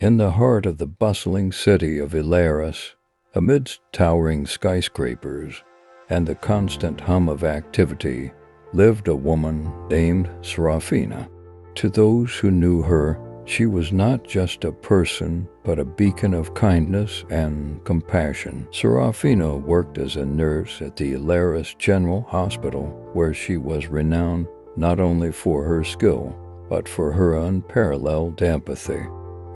In the heart of the bustling city of Ilaris, amidst towering skyscrapers and the constant hum of activity, lived a woman named Seraphina. To those who knew her, she was not just a person, but a beacon of kindness and compassion. Seraphina worked as a nurse at the Ilaris General Hospital, where she was renowned not only for her skill, but for her unparalleled empathy.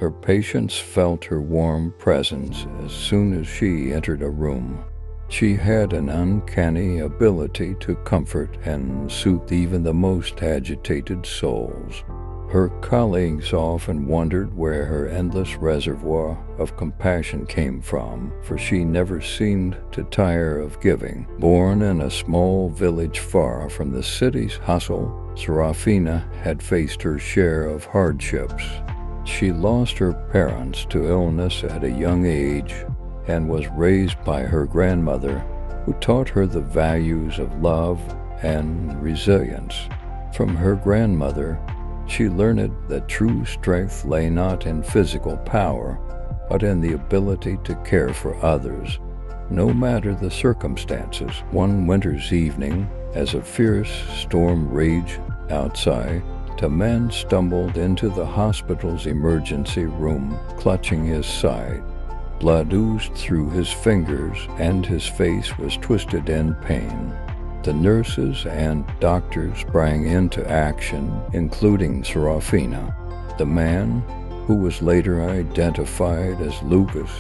Her patients felt her warm presence as soon as she entered a room. She had an uncanny ability to comfort and soothe even the most agitated souls. Her colleagues often wondered where her endless reservoir of compassion came from, for she never seemed to tire of giving. Born in a small village far from the city's hustle, Seraphina had faced her share of hardships. She lost her parents to illness at a young age and was raised by her grandmother, who taught her the values of love and resilience. From her grandmother, she learned that true strength lay not in physical power, but in the ability to care for others, no matter the circumstances. One winter's evening, as a fierce storm raged outside, a man stumbled into the hospital's emergency room, clutching his side. Blood oozed through his fingers, and his face was twisted in pain. The nurses and doctors sprang into action, including Seraphina. The man, who was later identified as Lucas,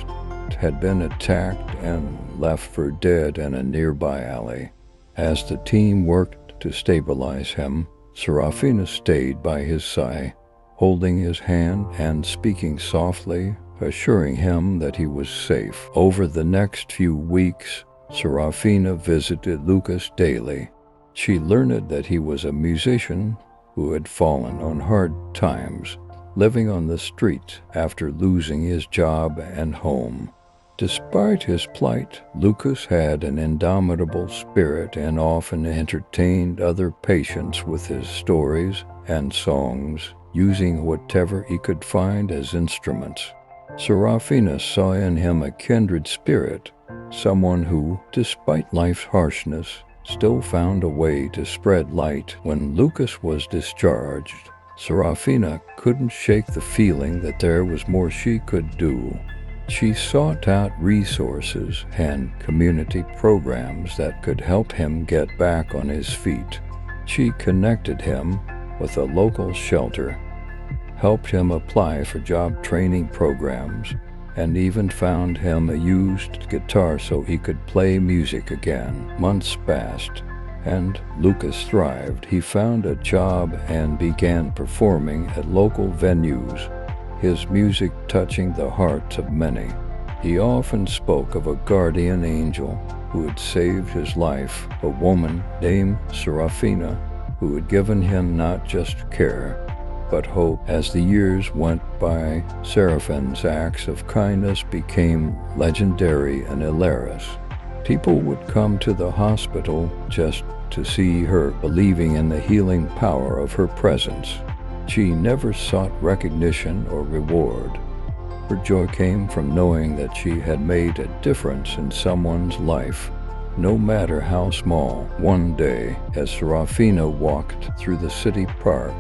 had been attacked and left for dead in a nearby alley. As the team worked to stabilize him, Seraphina stayed by his side, holding his hand and speaking softly, assuring him that he was safe. Over the next few weeks, Seraphina visited Lucas daily. She learned that he was a musician who had fallen on hard times, living on the street after losing his job and home. Despite his plight, Lucas had an indomitable spirit and often entertained other patients with his stories and songs, using whatever he could find as instruments. Seraphina saw in him a kindred spirit, someone who, despite life's harshness, still found a way to spread light. When Lucas was discharged, Seraphina couldn't shake the feeling that there was more she could do. She sought out resources and community programs that could help him get back on his feet. She connected him with a local shelter, helped him apply for job training programs, and even found him a used guitar so he could play music again. Months passed, and Lucas thrived. He found a job and began performing at local venues, his music touching the hearts of many. He often spoke of a guardian angel who had saved his life, a woman named Seraphina, who had given him not just care, but hope. As the years went by, Seraphina's acts of kindness became legendary in Ilaris. People would come to the hospital just to see her, believing in the healing power of her presence. She never sought recognition or reward. Her joy came from knowing that she had made a difference in someone's life, no matter how small. One day, as Seraphina walked through the city park,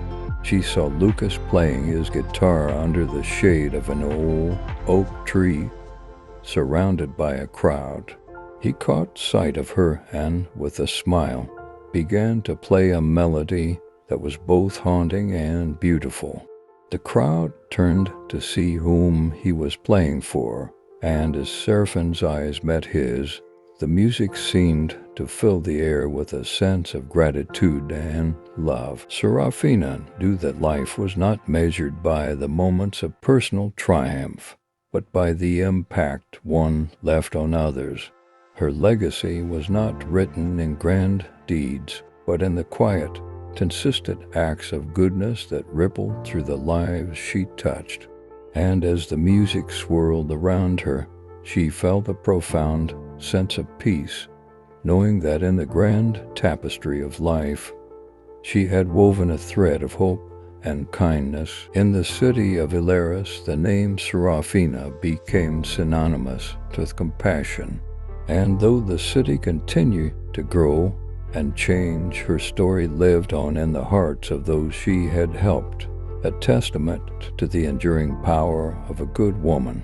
she saw Lucas playing his guitar under the shade of an old oak tree, surrounded by a crowd. He caught sight of her and, with a smile, began to play a melody that was both haunting and beautiful. The crowd turned to see whom he was playing for, and as Seraphina's eyes met his, the music seemed to fill the air with a sense of gratitude and love. Seraphina knew that life was not measured by the moments of personal triumph, but by the impact one left on others. Her legacy was not written in grand deeds, but in the quiet, consistent acts of goodness that rippled through the lives she touched. And as the music swirled around her, she felt a profound sense of peace, knowing that in the grand tapestry of life, she had woven a thread of hope and kindness. In the city of Ilaris, the name Seraphina became synonymous with compassion. And though the city continued to grow and change, her story lived on in the hearts of those she had helped, a testament to the enduring power of a good woman.